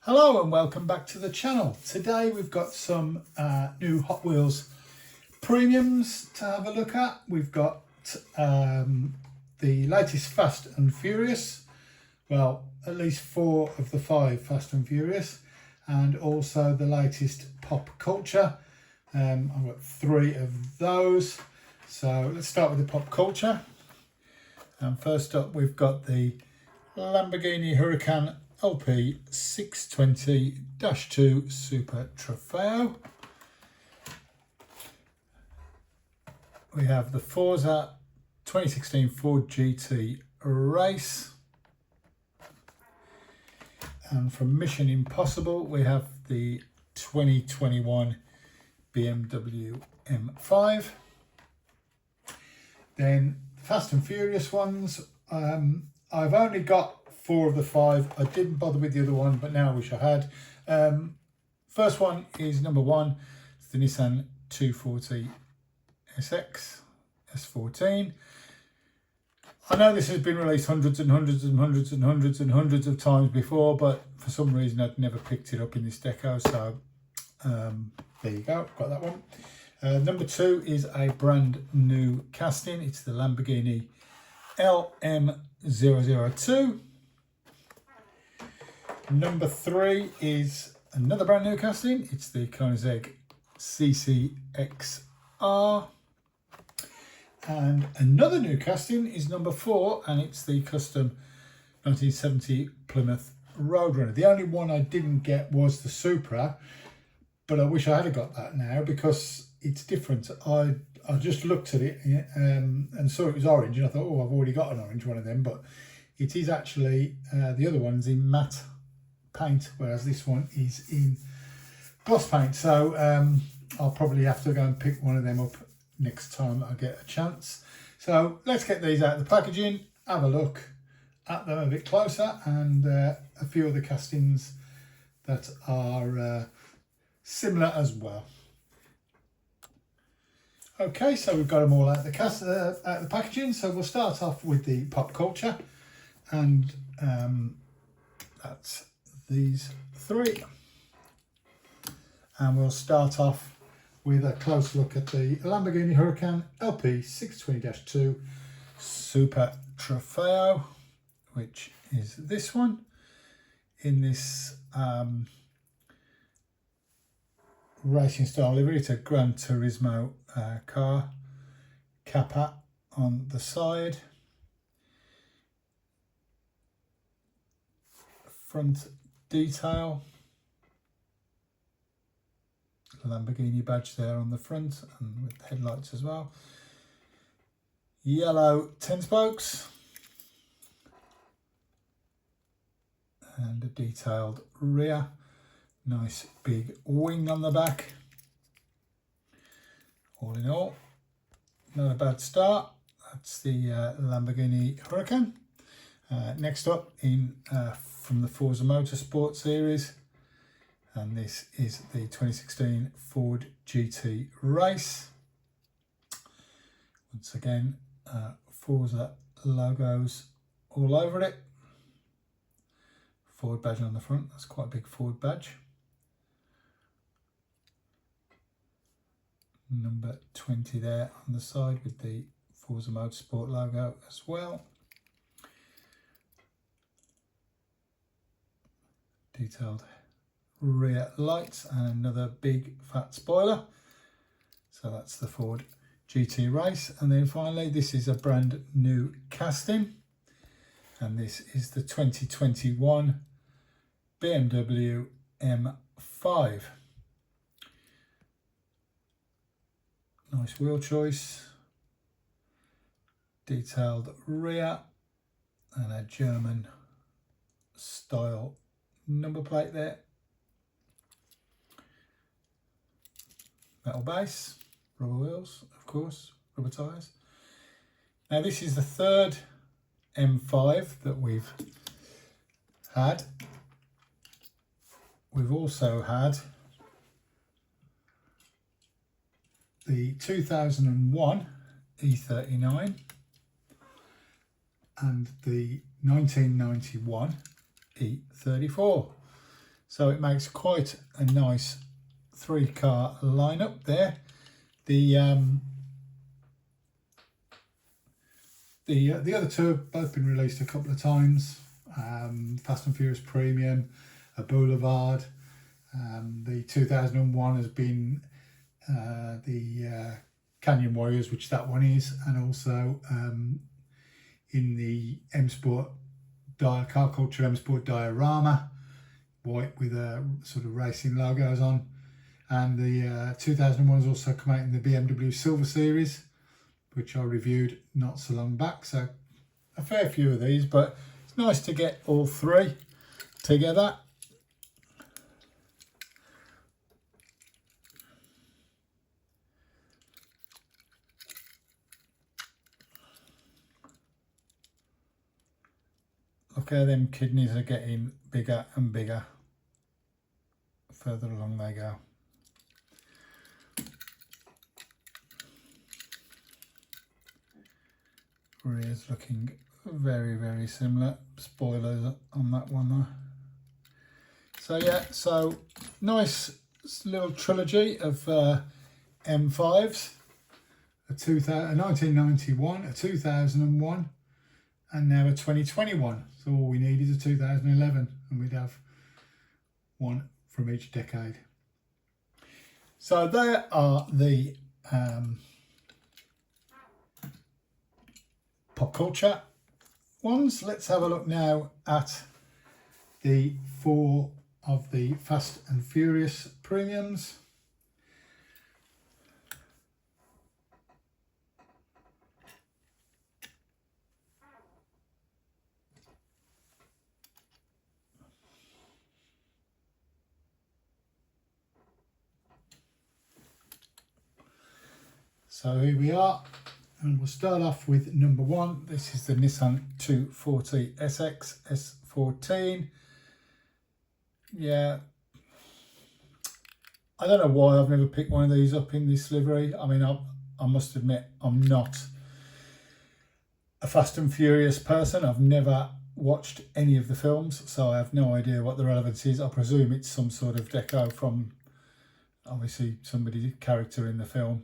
Hello and welcome back to the channel. Today we've got some new Hot Wheels premiums to have a look at. We've got the latest Fast and Furious, well at least 4 of the 5 Fast and Furious, and also the latest Pop Culture. I've got 3 of those. So let's start with the Pop Culture. And first up we've got the Lamborghini Huracan LP 620-2 Super Trofeo. We have the Forza 2016 Ford GT Race. And from Mission Impossible we have the 2021 BMW M5. Then Fast and Furious ones, I've only got 4 of the 5. I didn't bother with the other one, but now I wish I had. First one is number 1. It's the Nissan 240 SX S14. I know this has been released hundreds and hundreds and hundreds and hundreds and hundreds of times before, but for some reason I'd never picked it up in this deco, so there you go, got that one. Number 2 is a brand new casting. It's the Lamborghini LM002. Number 3 is another brand new casting. It's the Koenigsegg CCXR. And another new casting is number 4, and it's the custom 1970 Plymouth Roadrunner. The only one I didn't get was the Supra, but I wish I had got that now because it's different. I just looked at it and saw it was orange, and I thought, oh, I've already got an orange one of them, but it is actually, the other one's in matte paint, whereas this one is in gloss paint. So I'll probably have to go and pick one of them up next time I get a chance. So let's get these out of the packaging, have a look at them a bit closer, and a few other castings that are similar as well. Okay, so we've got them all out of the packaging. So we'll start off with the Pop Culture, and that's these 3. And we'll start off with a close look at the Lamborghini Huracan LP 620-2 Super Trofeo, which is this one in this racing style livery. It's a Gran Turismo car, Kappa on the side, front detail, Lamborghini badge there on the front and with headlights as well, yellow 10 spokes, and a detailed rear. Nice big wing on the back. All in all, not a bad start. That's the Lamborghini Huracan. Next up from the Forza Motorsport series, and this is the 2016 Ford GT Race. Once again, Forza logos all over it. Ford badge on the front. That's quite a big Ford badge. Number 20 there on the side with the Forza Motorsport logo as well. Detailed rear lights and another big fat spoiler. So that's the Ford GT Race. And then finally, this is a brand new casting, and this is the 2021 BMW M5. Nice wheel choice, detailed rear, and a German style number plate there. Metal base, rubber wheels, of course, rubber tyres. Now this is the 3rd M5 that we've had. We've also had the 2001 E39 and the 1991 E34. So it makes quite a nice 3-car lineup there. The other two have both been released a couple of times. Fast and Furious Premium, a Boulevard. The 2001 has been the Canyon Warriors, which that one is, and also in the M Sport car culture M Sport diorama, white with a sort of racing logos on. And the 2001 has also come out in the BMW Silver Series, which I reviewed not so long back. So a fair few of these, but it's nice to get all three together. Look how them kidneys are getting bigger and bigger. Further along they go. Rear's looking very, very similar. Spoilers on that one though. So yeah, so nice little trilogy of M5s. A 1991, a 2001, and now a 2021. So all we need is a 2011, and we'd have one from each decade. So there are the pop culture ones. Let's have a look now at the 4 of the Fast and Furious premiums. So here we are, and we'll start off with number 1. This is the Nissan 240 SX S14. Yeah, I don't know why I've never picked one of these up in this livery. I mean, I must admit, I'm not a Fast and Furious person. I've never watched any of the films, so I have no idea what the relevance is. I presume it's some sort of deco from obviously somebody's character in the film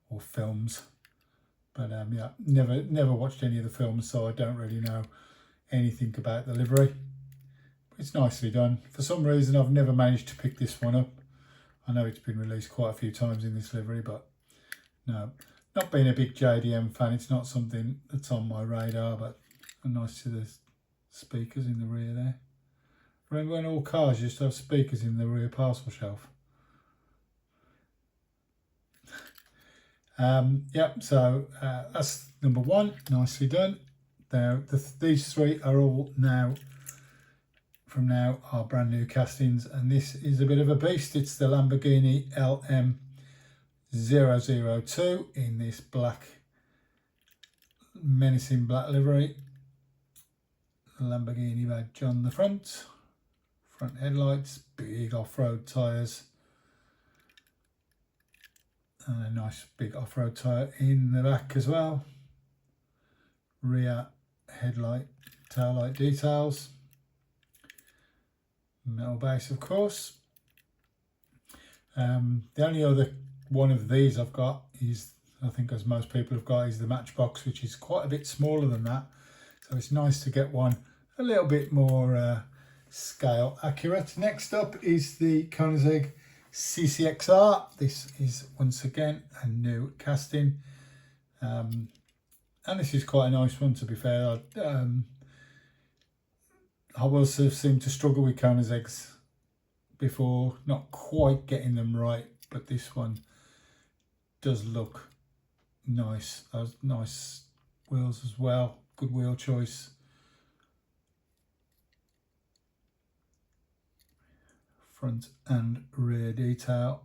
or films. But yeah, never watched any of the films, so I don't really know anything about the livery. It's nicely done. For some reason, I've never managed to pick this one up. I know it's been released quite a few times in this livery, but no, not being a big JDM fan, it's not something that's on my radar. But nice to the speakers in the rear there. Remember when all cars used to have speakers in the rear parcel shelf? Yep, so that's number 1, nicely done. Now these 3 are all now, from now, are brand new castings, and this is a bit of a beast. It's the Lamborghini LM002 in this black, menacing black livery. Lamborghini badge on the front headlights, big off-road tyres, and a nice big off-road tyre in the back as well. Rear headlight, tail light details. Metal base, of course. The only other one of these I've got is, I think as most people have got, is the Matchbox, which is quite a bit smaller than that. So it's nice to get one a little bit more scale accurate. Next up is the Koenigsegg CCXR. This is once again a new casting. And this is quite a nice one, to be fair. I will seem to struggle with Koenigsegg's before, not quite getting them right, but this one does look nice. Those nice wheels as well, good wheel choice. Front and rear detail.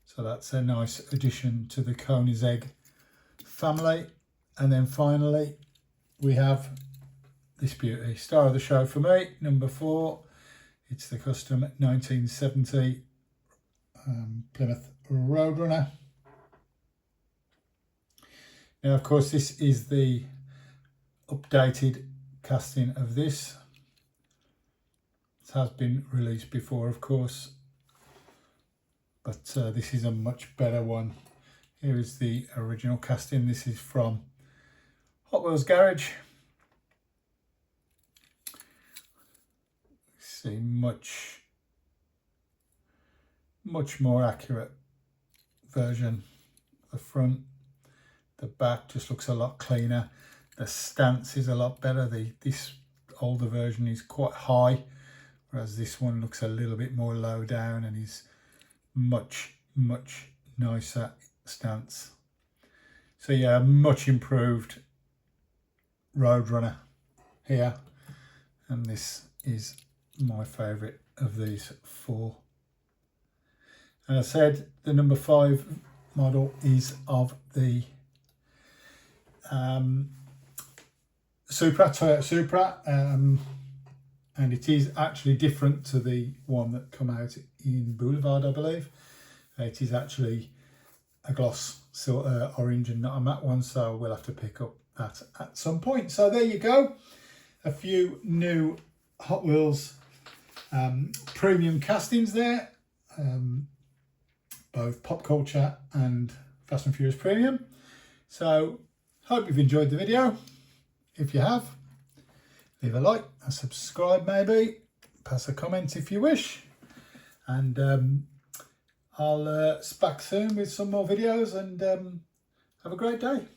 So that's a nice addition to the Koenigsegg family. And then finally we have this beauty, star of the show for me, number 4. It's the custom 1970 Plymouth Roadrunner. Now, of course, this is the updated casting of this. has been released before, of course, but this is a much better one. Here is the original casting. This is from Hot Wheels Garage. See, much more accurate version. The front, the back just looks a lot cleaner. The stance is a lot better. This older version is quite high, whereas this one looks a little bit more low down and is much nicer stance. So yeah, much improved Roadrunner here, and this is my favourite of these four. And I said the number 5 model is of the Supra, Toyota Supra, and it is actually different to the one that come out in Boulevard, I believe. It is actually a gloss orange and not a matte one, so we'll have to pick up that at some point. So there you go, a few new Hot Wheels premium castings there, both pop culture and Fast and Furious premium. So hope you've enjoyed the video. If you have, leave a like, a subscribe maybe, pass a comment if you wish, and I'll back soon with some more videos, and have a great day.